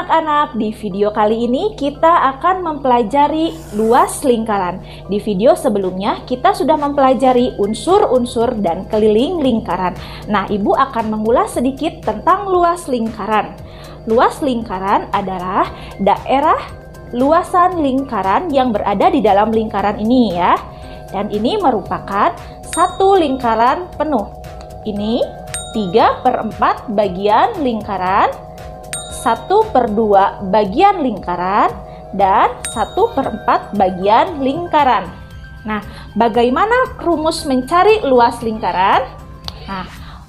anak-anak, di video kali ini kita akan mempelajari luas lingkaran. Di video sebelumnya kita sudah mempelajari unsur-unsur dan keliling lingkaran. Nah, Ibu akan mengulas sedikit tentang luas lingkaran. Luas lingkaran adalah daerah luasan lingkaran yang berada di dalam lingkaran ini ya. Dan ini merupakan satu lingkaran penuh. Ini 3/4 bagian lingkaran, 1/2 bagian lingkaran, dan 1/4 bagian lingkaran. Nah, bagaimana rumus mencari luas lingkaran? Nah,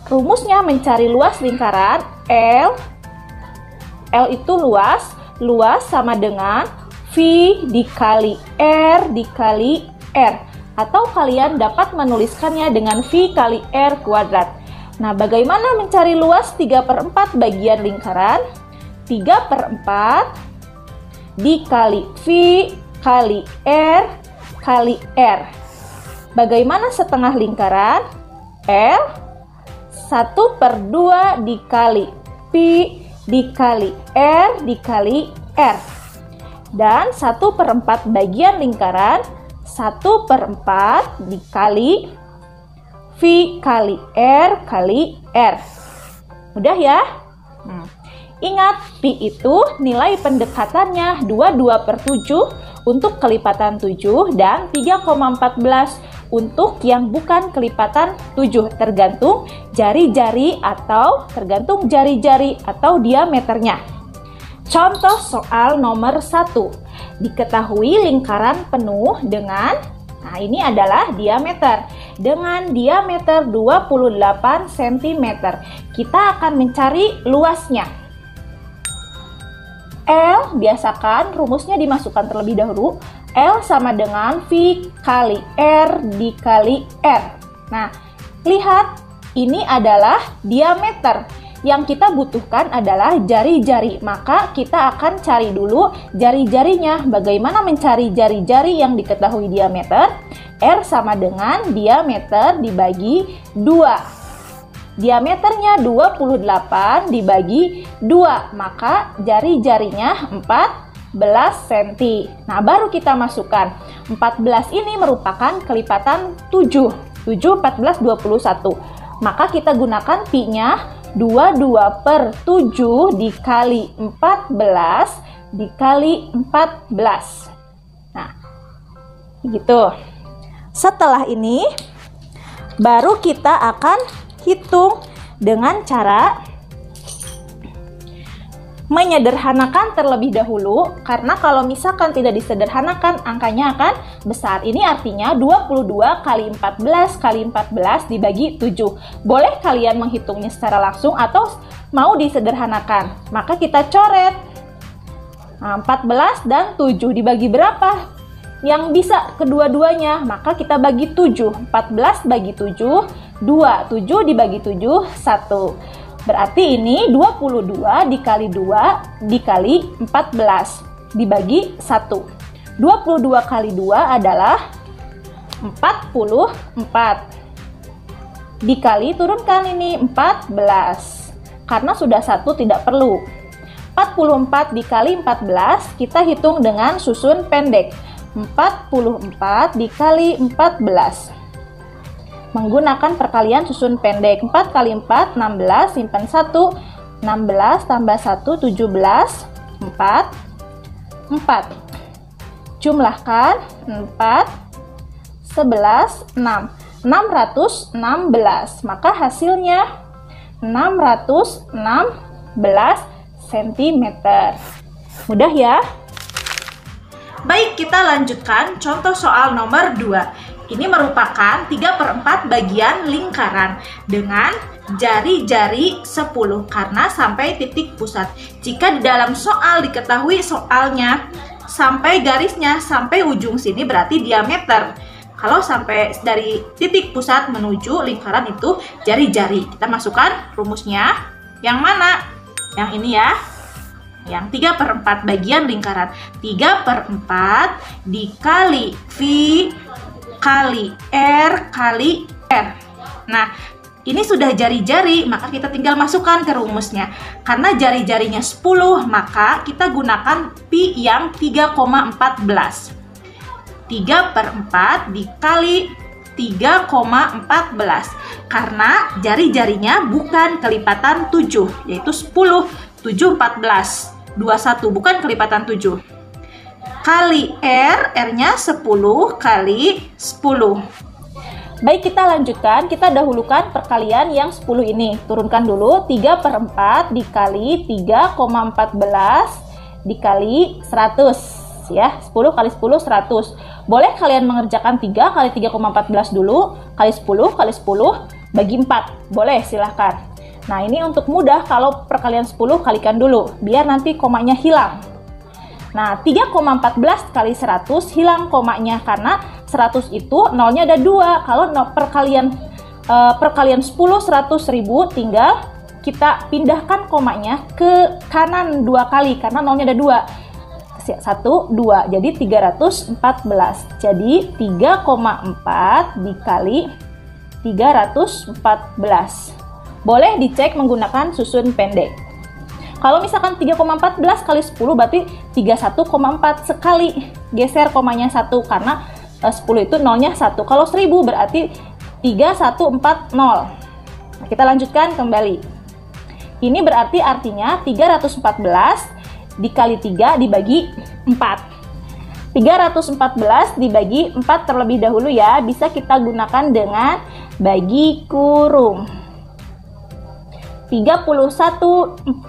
rumusnya mencari luas lingkaran, L itu luas sama dengan V dikali R dikali R. Atau kalian dapat menuliskannya dengan V kali R kuadrat. Nah, bagaimana mencari luas 3/4 bagian lingkaran? 3/4 dikali V kali R kali R. Bagaimana setengah lingkaran? L 1/2 dikali P dikali R dikali R. Dan 1/4 bagian lingkaran 1/4 dikali V kali R kali R. Mudah ya? Ingat, Pi itu nilai pendekatannya 22/7 untuk kelipatan 7 dan 3,14 untuk yang bukan kelipatan 7, tergantung jari-jari atau diameternya. Contoh soal nomor 1. Diketahui lingkaran penuh dengan, nah ini adalah diameter, dengan diameter 28 cm. Kita akan mencari luasnya. L, biasakan rumusnya dimasukkan terlebih dahulu. L sama dengan V kali R dikali R. Nah, lihat, ini adalah diameter. Yang kita butuhkan adalah jari-jari. Maka kita akan cari dulu jari-jarinya. Bagaimana mencari jari-jari yang diketahui diameter? R sama dengan diameter dibagi 2. Diameternya 28 dibagi 2, maka jari-jarinya 14 cm. Nah, baru kita masukkan. 14 ini merupakan kelipatan 7. 7, 14, 21. Maka kita gunakan pi-nya 22/7 dikali 14 dikali 14. Nah, begitu. Setelah ini, baru kita akan hitung dengan cara menyederhanakan terlebih dahulu, karena kalau misalkan tidak disederhanakan angkanya akan besar. Ini artinya 22 kali 14 kali 14 dibagi 7. Boleh kalian menghitungnya secara langsung atau mau disederhanakan. Maka kita coret. Nah, 14 dan 7 dibagi berapa? Yang bisa kedua-duanya, maka kita bagi 7. 14 bagi 7, 2. 7 dibagi 7, 1. Berarti ini 22 dikali 2 dikali 14 dibagi 1. 22 kali 2 adalah 44. Dikali, turunkan ini 14. Karena sudah 1 tidak perlu. 44 dikali 14 kita hitung dengan susun pendek. 44 dikali 14. Menggunakan perkalian susun pendek. 4 kali 4, 16, simpan 1, 16 tambah 1, 17, 4, 4. Jumlahkan 4, 11, 6. 616, maka hasilnya 616 cm. Mudah ya? Baik, kita lanjutkan contoh soal nomor 2. Ini merupakan 3/4 bagian lingkaran dengan jari-jari 10 karena sampai titik pusat. Jika di dalam soal diketahui soalnya sampai garisnya sampai ujung sini berarti diameter. Kalau sampai dari titik pusat menuju lingkaran itu jari-jari. Kita masukkan rumusnya. Yang mana? Yang ini ya. Yang 3/4 bagian lingkaran. 3/4 dikali V kali R kali R. Nah, Ini sudah jari-jari, maka kita tinggal masukkan ke rumusnya. Karena jari-jarinya 10, maka kita gunakan pi yang 3,14. 3 per 4 dikali 3,14. Karena jari-jarinya bukan kelipatan 7, yaitu 10. 7, 14. 21, bukan kelipatan 7. Kali R, R-nya 10 kali 10. Baik, kita lanjutkan. Kita dahulukan perkalian yang 10 ini. Turunkan dulu. 3 per 4 dikali 3,14 dikali 100. Ya, 10 kali 10, 100. Boleh kalian mengerjakan 3 kali 3,14 dulu. Kali 10, kali 10, bagi 4. Boleh, silahkan. Nah, ini untuk mudah kalau perkalian 10 kalikan dulu. Biar nanti komanya hilang. Nah, 3,14 kali 100 hilang komanya karena 100 itu nolnya ada 2. Kalau perkalian 10 100 ribu tinggal kita pindahkan komanya ke kanan 2 kali karena nolnya ada 2. 1, 2. Jadi 314. Jadi 3,4 dikali 314. Boleh dicek menggunakan susun pendek. Kalau misalkan 3,14 kali 10 berarti 31,4 sekali geser komanya 1 karena 10 itu nolnya 1. Kalau 1000 berarti 3140. Nah, kita lanjutkan kembali. Ini berarti artinya 314 dikali 3 dibagi 4. 314 dibagi 4 terlebih dahulu ya. Bisa kita gunakan dengan bagi kurung. 31,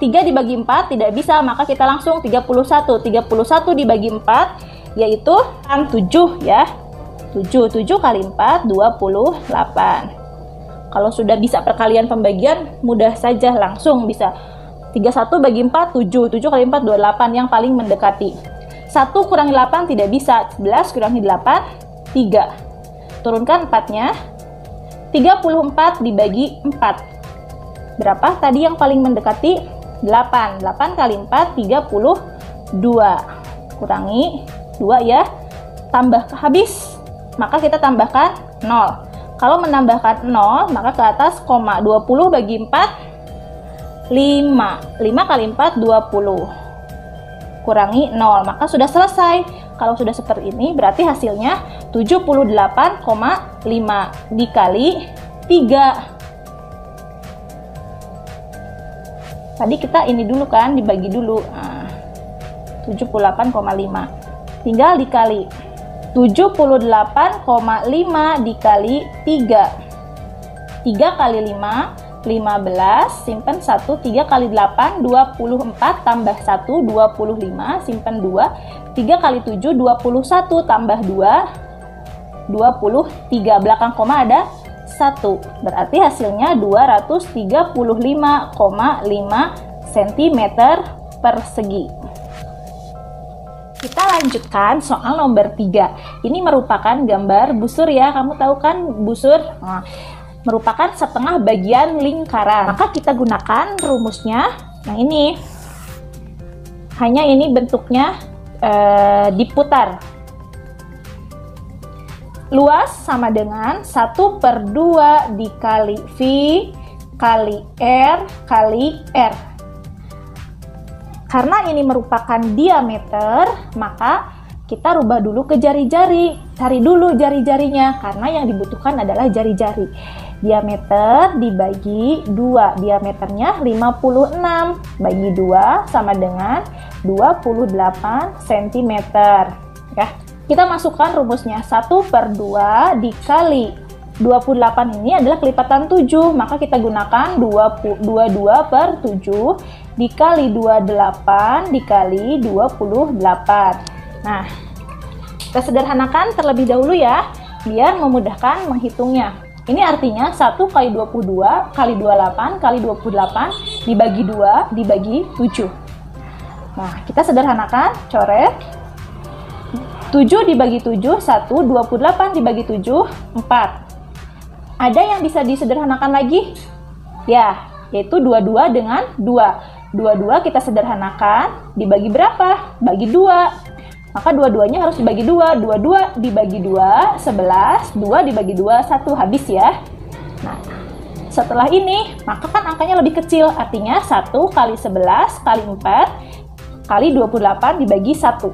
3 dibagi 4 tidak bisa, maka kita langsung 31. 31 dibagi 4 yaitu 7 ya. 7 kali 4, 28. Kalau sudah bisa perkalian pembagian, mudah saja langsung bisa. 31 bagi 4, 7. 7 kali 4, 28 yang paling mendekati. 1 kurangi 8 tidak bisa. 11 kurangi 8, 3. Turunkan 4-nya. 34 dibagi 4. Berapa tadi yang paling mendekati? 8. 8 kali 4, 32. Kurangi 2 ya. Tambah habis, maka kita tambahkan 0. Kalau menambahkan 0, maka ke atas koma. 20 bagi 4, 5. 5 kali 4, 20. Kurangi 0, maka sudah selesai. Kalau sudah seperti ini, berarti hasilnya 78,5 dikali 3. Tadi kita ini dulu kan, dibagi dulu. Nah, 78,5. Tinggal dikali. 78,5 dikali 3. 3 kali 5, 15. Simpan 1. 3 kali 8, 24. Tambah 1, 25. Simpan 2. 3 kali 7, 21. Tambah 2, 23. Belakang koma ada 1. Berarti hasilnya 235,5 cm persegi. Kita lanjutkan soal nomor 3. Ini merupakan gambar busur ya. Kamu tahu kan busur? Nah, merupakan setengah bagian lingkaran. Maka kita gunakan rumusnya yang ini. Hanya ini bentuknya diputar. Luas sama dengan 1/2 dikali V kali R kali R. Karena ini merupakan diameter, maka kita rubah dulu ke jari-jari. Cari dulu jari-jarinya, karena yang dibutuhkan adalah jari-jari. Diameter dibagi 2. Diameternya 56. Bagi 2 sama dengan 28 cm. Ya. Kita masukkan rumusnya. 1/2 dikali 28 ini adalah kelipatan 7. Maka kita gunakan 22/7 dikali 28 dikali 28. Nah, kita sederhanakan terlebih dahulu ya, biar memudahkan menghitungnya. Ini artinya 1 kali 22 kali 28 kali 28 dibagi 2 dibagi 7. Nah, kita sederhanakan, coret. 7 dibagi 7, 1, 28 dibagi 7, 4. Ada yang bisa disederhanakan lagi? Ya, yaitu 22 dengan 2. 22 kita sederhanakan, dibagi berapa? Bagi 2. Maka dua-duanya harus dibagi 2. 22 dibagi 2, 11. 2 dibagi 2, 1. Habis ya. Nah, Setelah ini, maka kan angkanya lebih kecil, artinya 1 kali 11 kali 4 kali 28 dibagi 1.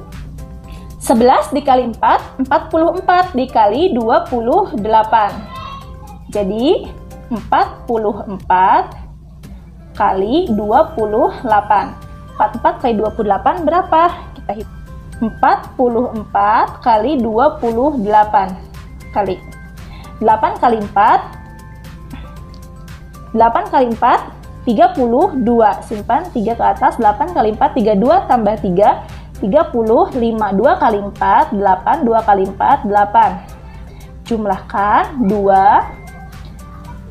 11 dikali 4, 44 dikali 28. Jadi, 44 kali 28. 44 kali 28 berapa? Kita hitung. 44 kali 28 kali 8 kali 4. 8 kali 4 32. Simpan 3 ke atas. 8 kali 4 32 tambah 3 30. 5 2 kali 4 8. 2 kali 4 8. Jumlahkan 2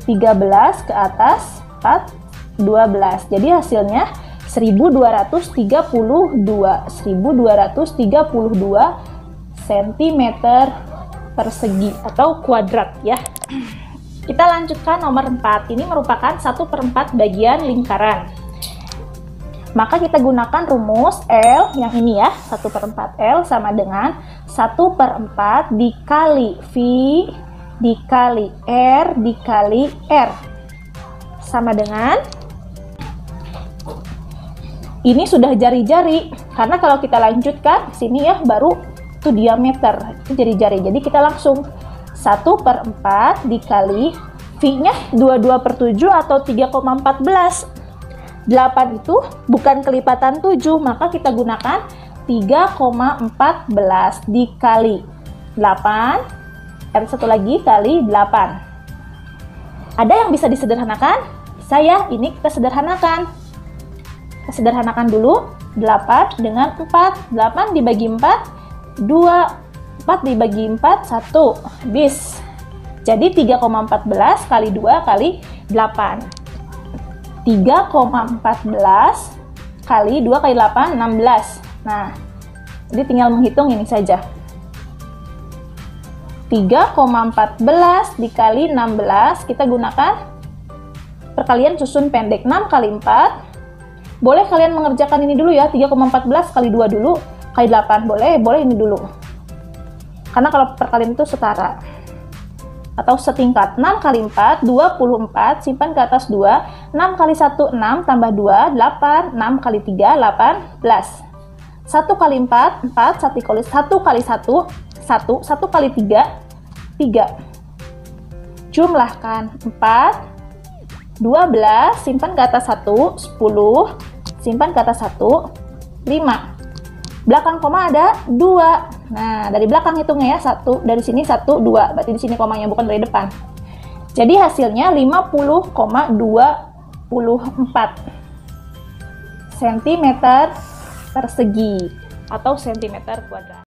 13 ke atas 4 12. Jadi hasilnya 1232 cm persegi atau kuadrat ya. Kita lanjutkan nomor 4. Ini merupakan 1/4 bagian lingkaran. Maka kita gunakan rumus L yang ini ya. 1/4 L sama dengan 1/4 dikali V dikali R dikali R. Sama dengan, ini sudah jari-jari, karena kalau kita lanjutkan sini ya baru itu diameter, itu jari-jari. Jadi kita langsung 1/4 dikali V-nya 22/7 atau 3,14. 8 itu bukan kelipatan 7, maka kita gunakan 3,14 dikali 8, R1 lagi kali 8. Ada yang bisa disederhanakan? Bisa ya, ini kita sederhanakan. Kita sederhanakan dulu, 8 dengan 4. 8 dibagi 4, 2. 4 dibagi 4, 1. Habis. Jadi 3,14 kali 2 kali 8. 3,14 kali 2 kali 8, 16. Nah, jadi tinggal menghitung ini saja. 3,14 dikali 16, kita gunakan perkalian susun pendek. 6 kali 4. Boleh kalian mengerjakan ini dulu ya, 3,14 kali 2 dulu, kali 8. Boleh ini dulu. Karena kalau perkalian itu setara. Atau setingkat. 6 kali 4, 24, simpan ke atas 2. 6 kali 1, 6, tambah 2, 8. 6 kali 3, 18. 1 kali 4, 4. 1 kali 1, 1. 1 kali 3, 3. Jumlahkan 4, 12, simpan ke atas 1, 10, simpan ke atas 1, 5. Belakang koma ada 2. Nah, dari belakang hitungnya ya, 1, dari sini 1, 2. Berarti di sini komanya, bukan dari depan. Jadi hasilnya 50,24 cm persegi atau cm kuadrat.